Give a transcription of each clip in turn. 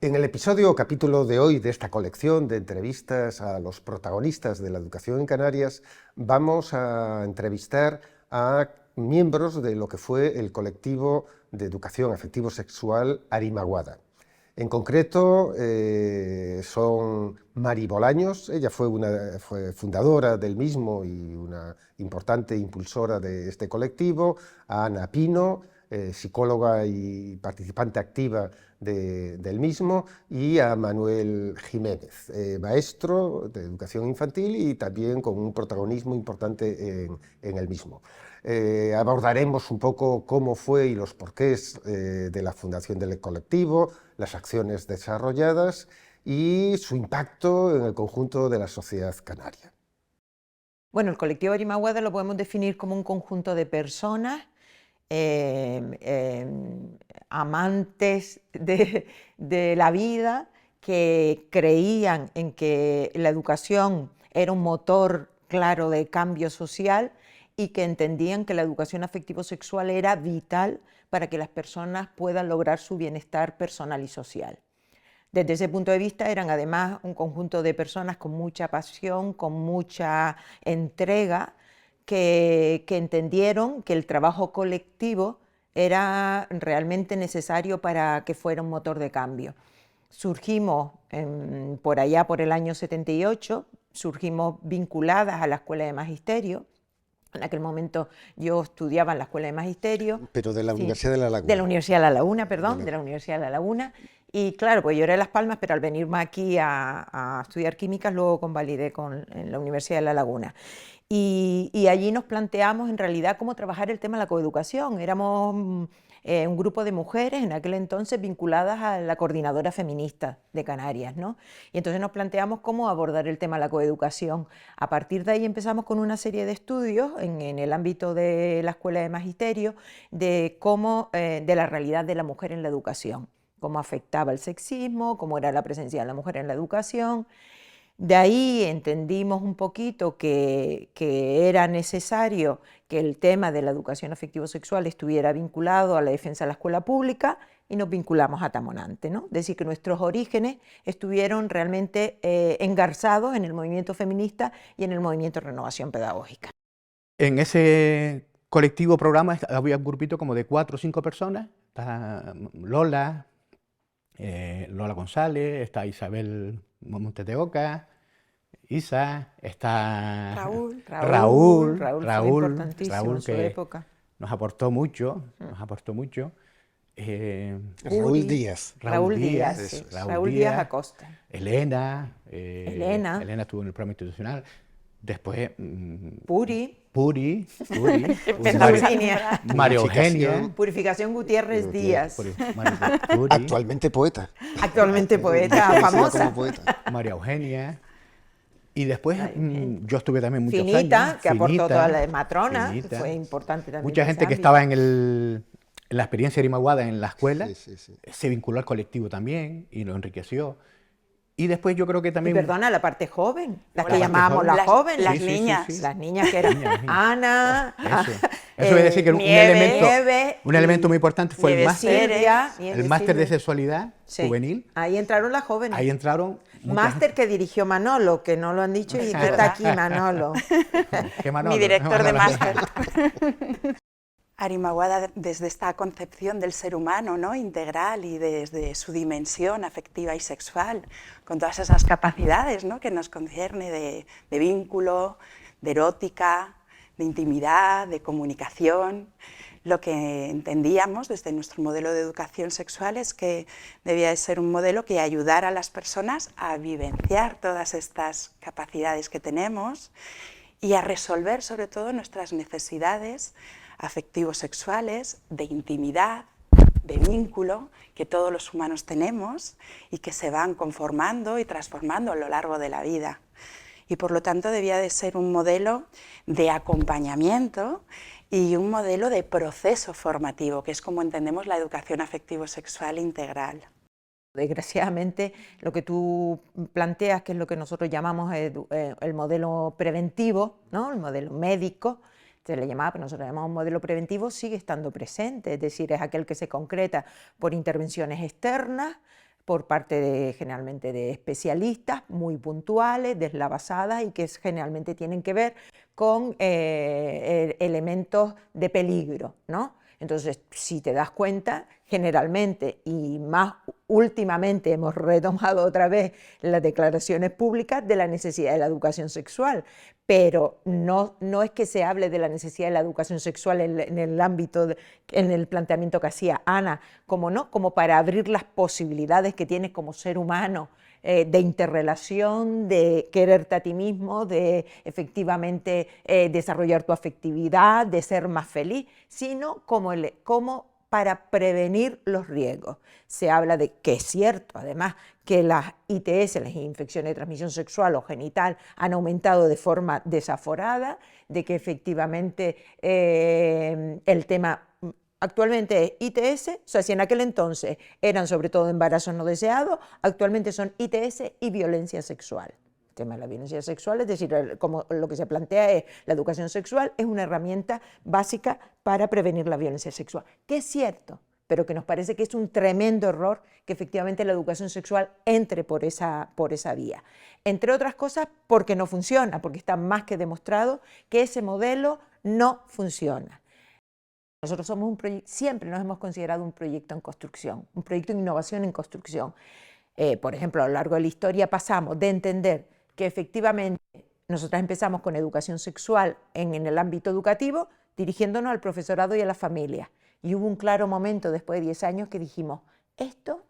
En el episodio o capítulo de hoy de esta colección de entrevistas a los protagonistas de la educación en Canarias, vamos a entrevistar a miembros de lo que fue el colectivo de educación afectivo-sexual Arimaguada. En concreto, son Mari Bolaños, ella fue fundadora del mismo y una importante impulsora de este colectivo, a Ana Pino, psicóloga y participante activa del mismo, y a Manuel Jiménez, maestro de educación infantil y también con un protagonismo importante en el mismo. Abordaremos un poco cómo fue y los porqués de la fundación del colectivo, las acciones desarrolladas y su impacto en el conjunto de la sociedad canaria. Bueno, el colectivo Arimaguada lo podemos definir como un conjunto de personas amantes de la vida, que creían en que la educación era un motor claro de cambio social y que entendían que la educación afectivo-sexual era vital para que las personas puedan lograr su bienestar personal y social. Desde ese punto de vista eran además un conjunto de personas con mucha pasión, con mucha entrega, que entendieron que el trabajo colectivo era realmente necesario para que fuera un motor de cambio. Surgimos por allá por el año 78, surgimos vinculadas a la Escuela de Magisterio. En aquel momento yo estudiaba en la Escuela de Magisterio. Pero de la Universidad de La Laguna. De la Universidad de La Laguna, perdón, de la Universidad de La Laguna. Y claro, pues yo era de Las Palmas, pero al venirme aquí a estudiar químicas, luego convalidé en la Universidad de La Laguna. Y allí nos planteamos en realidad cómo trabajar el tema de la coeducación. Éramos un grupo de mujeres en aquel entonces vinculadas a la coordinadora feminista de Canarias, ¿no? Y entonces nos planteamos cómo abordar el tema de la coeducación. A partir de ahí empezamos con una serie de estudios en el ámbito de la Escuela de Magisterio de la realidad de la mujer en la educación, cómo afectaba el sexismo, cómo era la presencia de la mujer en la educación. De ahí entendimos un poquito que era necesario que el tema de la educación afectivo-sexual estuviera vinculado a la defensa de la escuela pública y nos vinculamos a Tamonante, ¿no? Es decir, que nuestros orígenes estuvieron realmente engarzados en el movimiento feminista y en el movimiento de renovación pedagógica. En ese colectivo programa había un grupito como de 4 o 5 personas. Está Lola González, está Isabel Montes de Oca, Isa, está Raúl, importantísimo en su época. Nos aportó mucho, Raúl Díaz. Raúl Díaz Acosta. Elena estuvo en el programa institucional. Después Puri, María Eugenia. Purificación Gutiérrez Díaz. Actualmente poeta. Famosa. María Eugenia. Y después yo estuve también muchos años. Finita, que aportó toda la de Matrona, que fue importante también. Mucha gente que estaba en la experiencia de Arimaguada en la escuela, se vinculó al colectivo también y lo enriqueció. Y después yo creo que también... Y perdona, la parte joven, las que llamábamos las jóvenes. Las niñas. Las niñas que eran Ana... Eso voy a decir que un elemento muy importante fue el máster de sexualidad juvenil. Ahí entraron las jóvenes. Ahí entraron... Máster que dirigió Manolo, que no lo han dicho y que está aquí Manolo. Mi director de máster. Arimaguada, desde esta concepción del ser humano, ¿no?, integral y desde su dimensión afectiva y sexual, con todas esas capacidades, ¿no?, que nos concierne de vínculo, de erótica, de intimidad, de comunicación. Lo que entendíamos desde nuestro modelo de educación sexual es que debía de ser un modelo que ayudara a las personas a vivenciar todas estas capacidades que tenemos y a resolver sobre todo nuestras necesidades afectivo-sexuales, de intimidad, de vínculo, que todos los humanos tenemos y que se van conformando y transformando a lo largo de la vida. Y por lo tanto debía de ser un modelo de acompañamiento y un modelo de proceso formativo, que es como entendemos la educación afectivo-sexual integral. Desgraciadamente, lo que tú planteas, que es lo que nosotros llamamos el modelo preventivo, ¿no?, el modelo médico, se le llamaba, pero nosotros le llamamos modelo preventivo, sigue estando presente, es decir, es aquel que se concreta por intervenciones externas, por parte generalmente de especialistas muy puntuales, deslavazadas y que generalmente tienen que ver con elementos de peligro, ¿no? Entonces, si te das cuenta, generalmente y más últimamente hemos retomado otra vez las declaraciones públicas de la necesidad de la educación sexual, pero no es que se hable de la necesidad de la educación sexual en el ámbito, en el planteamiento que hacía Ana, como para abrir las posibilidades que tienes como ser humano, de interrelación, de quererte a ti mismo, de efectivamente desarrollar tu afectividad, de ser más feliz, sino como para prevenir los riesgos. Se habla de que es cierto, además, que las ITS, las infecciones de transmisión sexual o genital, han aumentado de forma desaforada, de que efectivamente el tema actualmente es ITS, o sea, si en aquel entonces eran sobre todo embarazos no deseados, actualmente son ITS y violencia sexual. El tema de la violencia sexual, es decir, como lo que se plantea es la educación sexual es una herramienta básica para prevenir la violencia sexual, que es cierto, pero que nos parece que es un tremendo error que efectivamente la educación sexual entre por esa vía. Entre otras cosas porque no funciona, porque está más que demostrado que ese modelo no funciona. Nosotros somos siempre nos hemos considerado un proyecto en construcción, un proyecto de innovación en construcción. Por ejemplo, a lo largo de la historia pasamos de entender que efectivamente nosotras empezamos con educación sexual en el ámbito educativo, dirigiéndonos al profesorado y a la familia. Y hubo un claro momento después de 10 años que dijimos, esto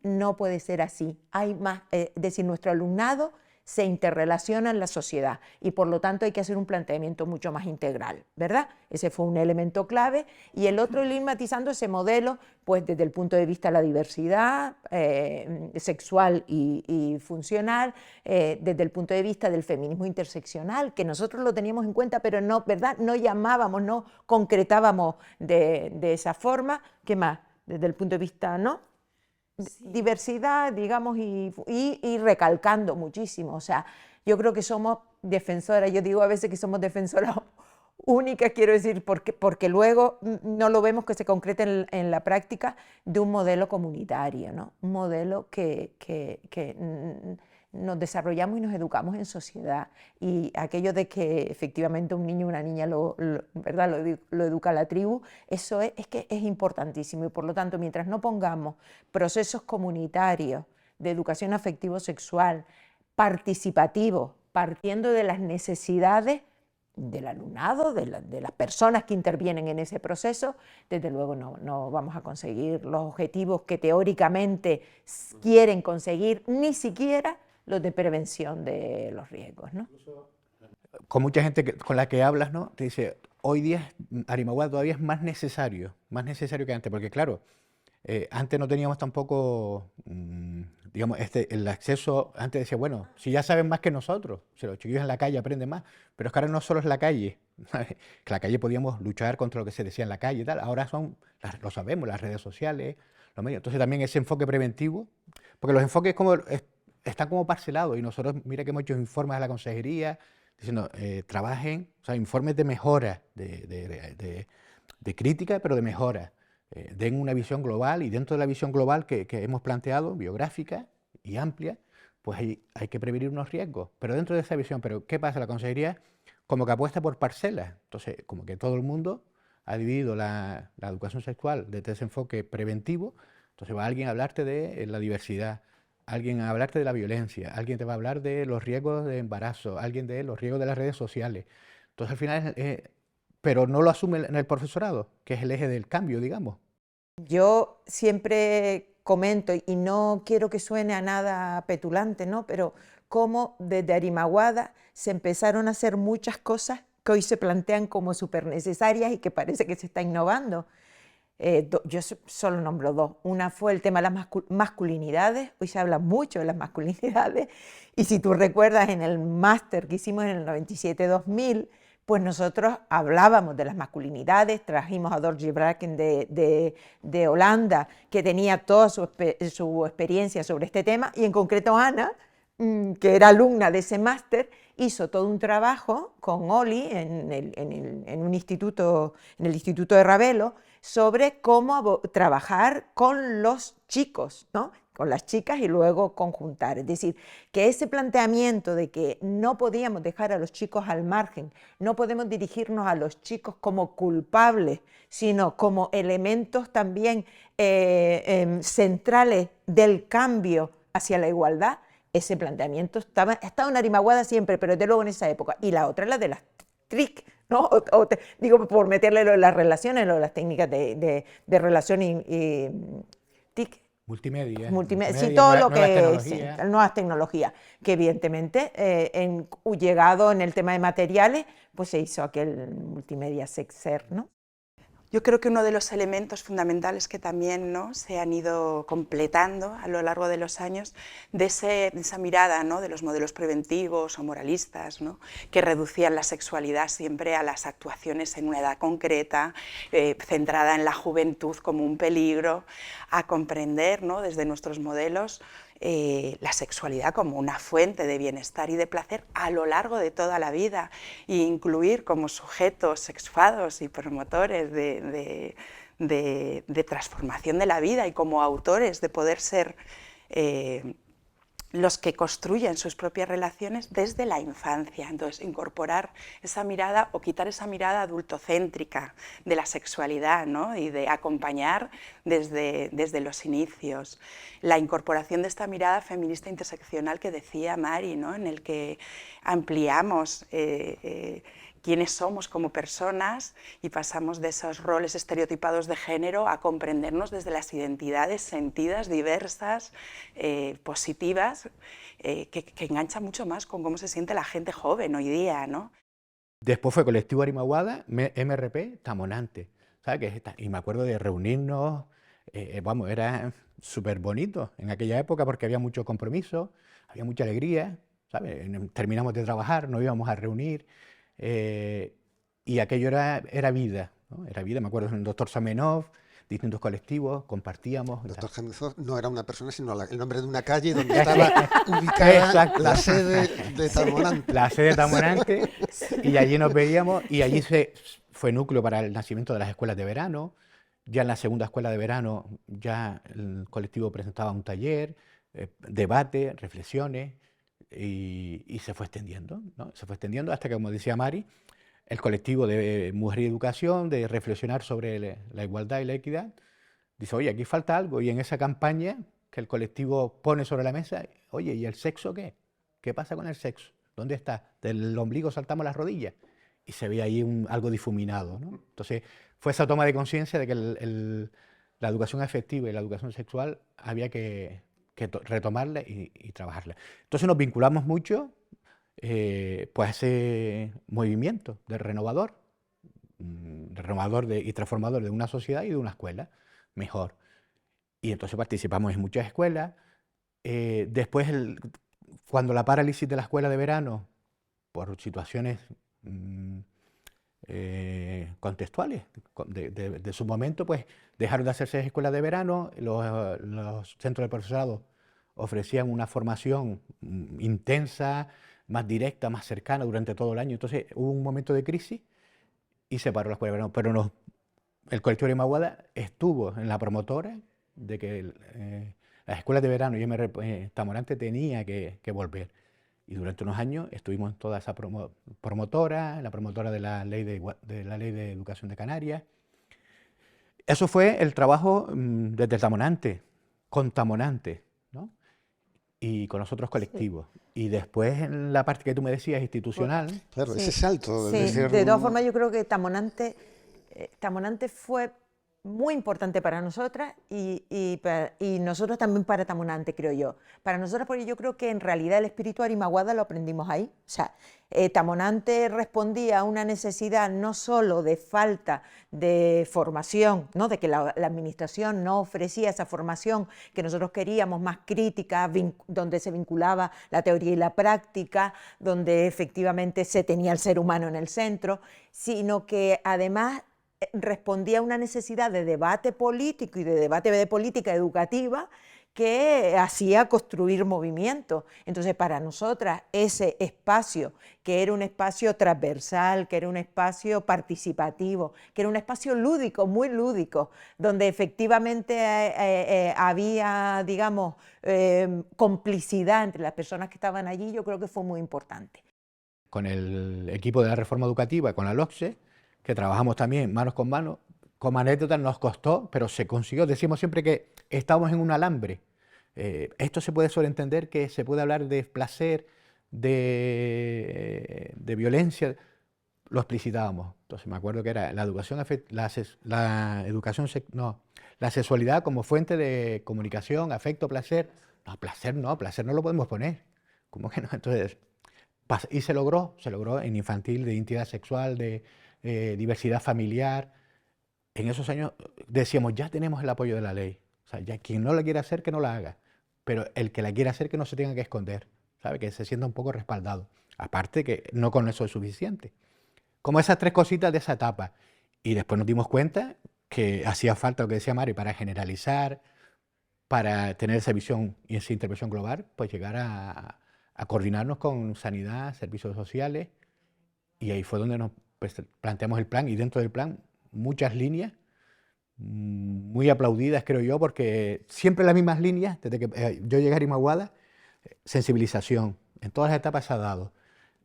no puede ser así. Hay más, es decir, nuestro alumnado se interrelaciona en la sociedad y por lo tanto hay que hacer un planteamiento mucho más integral, ¿verdad? Ese fue un elemento clave y el otro, el ir matizando ese modelo, pues desde el punto de vista de la diversidad sexual y funcional, desde el punto de vista del feminismo interseccional, que nosotros lo teníamos en cuenta, pero no, ¿verdad? No llamábamos, no concretábamos de esa forma. ¿Qué más? Desde el punto de vista, ¿no? Sí. Diversidad, digamos, y recalcando muchísimo. O sea, yo creo que somos defensoras, yo digo a veces que somos defensoras únicas, quiero decir, porque luego no lo vemos que se concrete en la práctica de un modelo comunitario, ¿no? Un modelo que nos desarrollamos y nos educamos en sociedad. Y aquello de que efectivamente un niño o una niña ¿verdad? lo educa la tribu, eso es que es importantísimo. Y por lo tanto, mientras no pongamos procesos comunitarios de educación afectivo-sexual, participativos, partiendo de las necesidades del alumnado, de las personas que intervienen en ese proceso, desde luego no vamos a conseguir los objetivos que teóricamente quieren conseguir, ni siquiera los de prevención de los riesgos, ¿no? Con mucha gente con la que hablas, ¿no? Te dice, hoy día Arimaguada todavía es más necesario que antes, porque claro, antes no teníamos tampoco, digamos, el acceso, antes decía, bueno, si ya saben más que nosotros, si los chiquillos en la calle aprenden más, pero es que ahora no solo es la calle, que la calle podíamos luchar contra lo que se decía en la calle y tal, ahora lo sabemos, las redes sociales, los medios, entonces también ese enfoque preventivo, porque los enfoques están como parcelados y nosotros, mira que hemos hecho informes a la consejería diciendo, trabajen, o sea, informes de mejora, de crítica, pero de mejora. Den una visión global y dentro de la visión global que hemos planteado, biográfica y amplia, pues hay que prevenir unos riesgos. Pero dentro de esa visión, ¿pero qué pasa? La consejería como que apuesta por parcelas. Entonces, como que todo el mundo ha dividido la educación sexual desde ese enfoque preventivo. Entonces va alguien a hablarte de la diversidad, alguien a hablarte de la violencia, alguien te va a hablar de los riesgos de embarazo, alguien de los riesgos de las redes sociales. Entonces al final, pero no lo asume en el profesorado, que es el eje del cambio, digamos. Yo siempre comento, y no quiero que suene a nada petulante, ¿no? Pero cómo desde Arimaguada se empezaron a hacer muchas cosas que hoy se plantean como súper necesarias y que parece que se está innovando. Yo solo nombro dos. Una fue el tema de las masculinidades. Hoy se habla mucho de las masculinidades. Y si tú recuerdas, en el máster que hicimos en el 97-2000, pues nosotros hablábamos de las masculinidades. Trajimos a Dorje Braken de Holanda, que tenía toda su experiencia sobre este tema. Y en concreto Ana, que era alumna de ese máster, hizo todo un trabajo con Oli en el Instituto de Ravelo, sobre cómo trabajar con los chicos, ¿no? con las chicas y luego conjuntar. Es decir, que ese planteamiento de que no podíamos dejar a los chicos al margen, no podemos dirigirnos a los chicos como culpables, sino como elementos también centrales del cambio hacia la igualdad, ese planteamiento estaba en Arimaguada siempre, pero desde luego en esa época. Y la otra es la de las TRIC, ¿no? Digo, por meterle lo de las relaciones, lo de las técnicas de relación y TIC. Multimedia, Sí, todo lo nuevas que tecnologías. sí, nuevas tecnologías, que evidentemente llegado en el tema de materiales, pues se hizo aquel multimedia sexer, ¿no? Yo creo que uno de los elementos fundamentales que también, ¿no?, se han ido completando a lo largo de los años de esa mirada, ¿no?, de los modelos preventivos o moralistas, ¿no?, que reducían la sexualidad siempre a las actuaciones en una edad concreta, centrada en la juventud como un peligro, a comprender, ¿no?, desde nuestros modelos la sexualidad como una fuente de bienestar y de placer a lo largo de toda la vida, e incluir como sujetos sexuados y promotores de transformación de la vida y como autores de poder ser los que construyen sus propias relaciones desde la infancia. Entonces, incorporar esa mirada o quitar esa mirada adultocéntrica de la sexualidad, ¿no?, y de acompañar desde los inicios. La incorporación de esta mirada feminista interseccional que decía Mari, ¿no?, en el que ampliamos quiénes somos como personas y pasamos de esos roles estereotipados de género a comprendernos desde las identidades sentidas, diversas, positivas, que engancha mucho más con cómo se siente la gente joven hoy día, ¿no? Después fue Colectivo Arimaguada, MRP, Tamonante. ¿Sabes? Y me acuerdo de reunirnos, vamos, era súper bonito en aquella época porque había mucho compromiso, había mucha alegría, ¿sabes? Terminamos de trabajar, nos íbamos a reunir. Y aquello era vida, ¿no? Era vida, me acuerdo del doctor Zamenhof, distintos colectivos, compartíamos. Doctor Zamenhof no era una persona, sino el nombre de una calle donde estaba ubicada la sede de Tamonante. La sede de Tamonante, y allí nos veíamos, y allí fue núcleo para el nacimiento de las escuelas de verano. Ya en la segunda escuela de verano, ya el colectivo presentaba un taller, debate, reflexiones, y se fue extendiendo, ¿no? Se fue extendiendo hasta que, como decía Mari, el colectivo de Mujer y Educación, de reflexionar sobre la igualdad y la equidad, dice, oye, aquí falta algo, y en esa campaña que el colectivo pone sobre la mesa, oye, ¿y el sexo qué? ¿Qué pasa con el sexo? ¿Dónde está? Del ombligo saltamos las rodillas, y se ve ahí algo difuminado, ¿no? Entonces, fue esa toma de conciencia de que la educación afectiva y la educación sexual había que retomarla y trabajarla. Entonces nos vinculamos mucho pues a ese movimiento de renovador y transformador de una sociedad y de una escuela mejor. Y entonces participamos en muchas escuelas. Después, cuando la parálisis de la escuela de verano, por situaciones contextuales de su momento, pues dejaron de hacerse escuelas de verano, los centros de profesorado ofrecían una formación intensa, más directa, más cercana durante todo el año. Entonces hubo un momento de crisis y se paró la escuela de verano, pero el colectivo de Arimaguada estuvo en la promotora de que las escuelas de verano y MRP Tamonante tenía que volver. Y durante unos años estuvimos en toda esa promotora, la promotora de la ley de educación de Canarias. Eso fue el trabajo desde Tamonante, con Tamonante, ¿no? Y con los otros colectivos. Sí. Y después en la parte que tú me decías, institucional. Claro, sí, ese salto. Sí. De todas formas, yo creo que Tamonante fue muy importante para nosotras y nosotros también para Tamonante, creo yo. Para nosotras, porque yo creo que en realidad el espíritu Arimaguada lo aprendimos ahí. O sea, Tamonante respondía a una necesidad no solo de falta de formación, ¿no?, de que la administración no ofrecía esa formación que nosotros queríamos, más crítica, donde se vinculaba la teoría y la práctica, donde efectivamente se tenía el ser humano en el centro, sino que además respondía a una necesidad de debate político y de debate de política educativa que hacía construir movimiento. Entonces, para nosotras, ese espacio, que era un espacio transversal, que era un espacio participativo, que era un espacio lúdico, muy lúdico, donde efectivamente había, digamos, complicidad entre las personas que estaban allí, yo creo que fue muy importante. Con el equipo de la reforma educativa, con la LOCSE, que trabajamos también manos con manos, como anécdota nos costó, pero se consiguió. Decimos siempre que estábamos en un alambre. Esto se puede sobreentender que se puede hablar de placer, de violencia, lo explicitábamos. Entonces me acuerdo que era la educación, la sexualidad como fuente de comunicación, afecto, placer. No, placer no lo podemos poner. ¿Cómo que no? Entonces, y se logró en infantil, de identidad sexual, de diversidad familiar. En esos años decíamos, ya tenemos el apoyo de la ley. O sea, ya quien no la quiera hacer, que no la haga. Pero el que la quiera hacer, que no se tenga que esconder, ¿sabe? Que se sienta un poco respaldado. Aparte que no con eso es suficiente. Como esas tres cositas de esa etapa. Y después nos dimos cuenta que hacía falta lo que decía Mari, para generalizar, para tener esa visión y esa intervención global, pues llegar a coordinarnos con sanidad, servicios sociales. Y ahí fue donde nos planteamos el plan. Y dentro del plan, muchas líneas, muy aplaudidas, creo yo, porque siempre las mismas líneas, desde que yo llegué a Arimaguada, sensibilización, en todas las etapas se ha dado,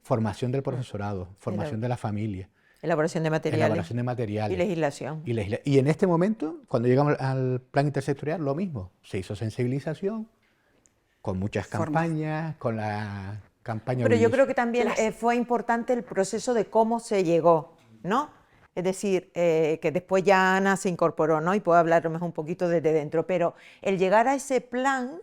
formación del profesorado, formación de la familia, elaboración de materiales y legislación. Y en este momento, cuando llegamos al plan intersectorial, lo mismo, se hizo sensibilización, con muchas campañas, con la campaña... Pero yo creo que también fue importante el proceso de cómo se llegó, ¿no? Es decir, que después ya Ana se incorporó, ¿no? Y puedo hablarles un poquito desde dentro, pero el llegar a ese plan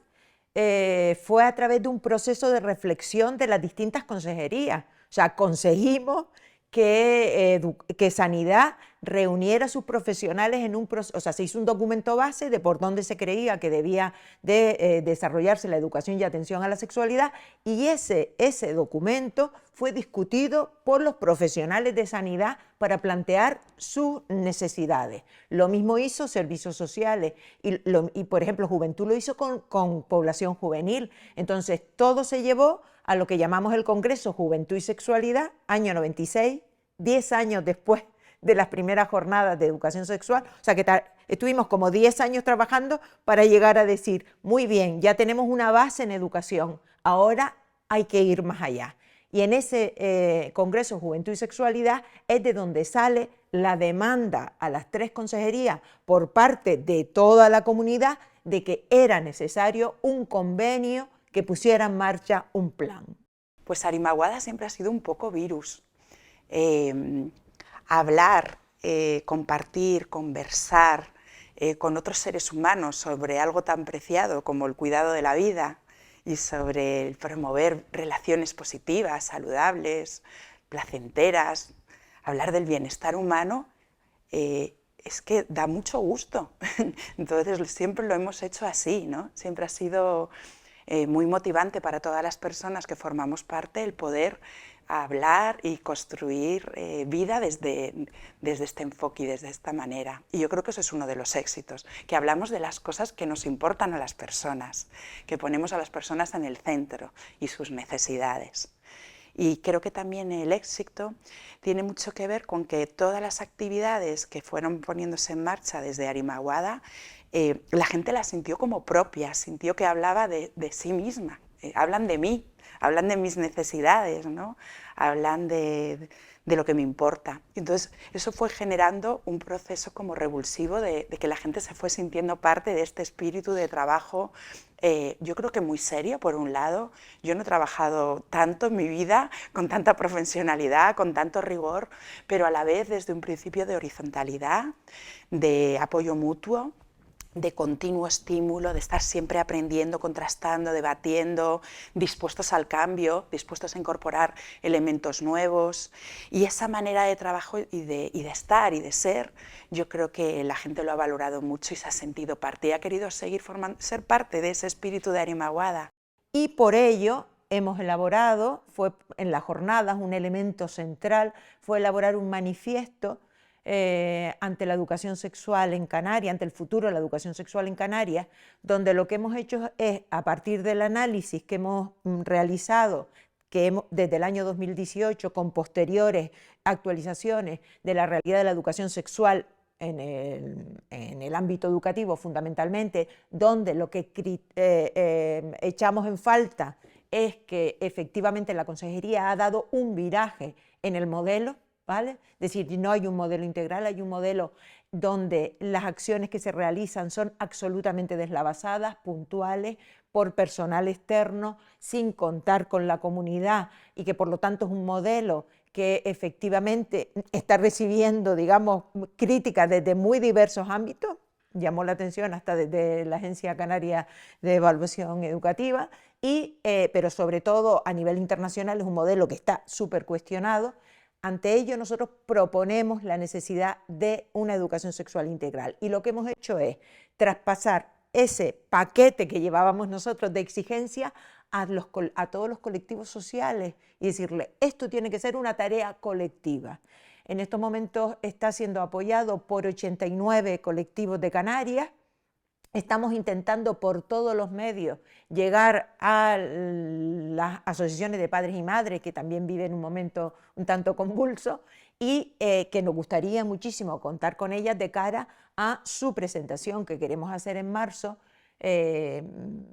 fue a través de un proceso de reflexión de las distintas consejerías. O sea, conseguimos que Sanidad reuniera a sus profesionales en un proceso, o sea, se hizo un documento base de por dónde se creía que debía de desarrollarse la educación y atención a la sexualidad, y ese documento fue discutido por los profesionales de sanidad para plantear sus necesidades. Lo mismo hizo servicios sociales y por ejemplo, Juventud lo hizo con población juvenil. Entonces, todo se llevó a lo que llamamos el Congreso Juventud y Sexualidad, año 96, 10 años después de las primeras jornadas de educación sexual. O sea que estuvimos como 10 años trabajando para llegar a decir, muy bien, ya tenemos una base en educación, ahora hay que ir más allá. Y en ese Congreso Juventud y Sexualidad es de donde sale la demanda a las 3 consejerías por parte de toda la comunidad de que era necesario un convenio que pusiera en marcha un plan. Pues Arimaguada siempre ha sido un poco virus. Hablar, compartir, conversar con otros seres humanos sobre algo tan preciado como el cuidado de la vida y sobre el promover relaciones positivas, saludables, placenteras, hablar del bienestar humano, es que da mucho gusto. Entonces siempre lo hemos hecho así, ¿no? Siempre ha sido muy motivante para todas las personas que formamos parte el poder hablar y construir vida desde este enfoque y desde esta manera. Y yo creo que eso es uno de los éxitos, que hablamos de las cosas que nos importan a las personas, que ponemos a las personas en el centro y sus necesidades. Y creo que también el éxito tiene mucho que ver con que todas las actividades que fueron poniéndose en marcha desde Arimaguada, la gente las sintió como propias, sintió que hablaba de sí misma, hablan de mí, hablan de mis necesidades, ¿no? Hablan de lo que me importa. Entonces eso fue generando un proceso como revulsivo de que la gente se fue sintiendo parte de este espíritu de trabajo, yo creo que muy serio, por un lado. Yo no he trabajado tanto en mi vida, con tanta profesionalidad, con tanto rigor, pero a la vez desde un principio de horizontalidad, de apoyo mutuo, de continuo estímulo, de estar siempre aprendiendo, contrastando, debatiendo, dispuestos al cambio, dispuestos a incorporar elementos nuevos. Y esa manera de trabajo y de estar y de ser, yo creo que la gente lo ha valorado mucho y se ha sentido parte y ha querido seguir ser parte de ese espíritu de Arimaguada. Y por ello hemos elaborado, fue en las jornadas un elemento central, fue elaborar un manifiesto ante la educación sexual en Canarias, ante el futuro de la educación sexual en Canarias, donde lo que hemos hecho es, a partir del análisis que hemos realizado desde el año 2018, con posteriores actualizaciones de la realidad de la educación sexual en el ámbito educativo fundamentalmente, donde lo que echamos en falta es que efectivamente la consejería ha dado un viraje en el modelo, ¿vale? Es decir, no hay un modelo integral, hay un modelo donde las acciones que se realizan son absolutamente deslavazadas, puntuales, por personal externo, sin contar con la comunidad, y que por lo tanto es un modelo que efectivamente está recibiendo, digamos, críticas desde muy diversos ámbitos. Llamó la atención hasta desde la Agencia Canaria de Evaluación Educativa, pero sobre todo a nivel internacional es un modelo que está súper cuestionado. Ante ello, nosotros proponemos la necesidad de una educación sexual integral, y lo que hemos hecho es traspasar ese paquete que llevábamos nosotros de exigencia a todos los colectivos sociales y decirle, esto tiene que ser una tarea colectiva. En estos momentos está siendo apoyado por 89 colectivos de Canarias. Estamos intentando por todos los medios llegar a las asociaciones de padres y madres, que también viven un momento un tanto convulso, y que nos gustaría muchísimo contar con ellas de cara a su presentación que queremos hacer en marzo,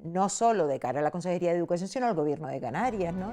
no solo de cara a la Consejería de Educación, sino al Gobierno de Canarias, ¿no?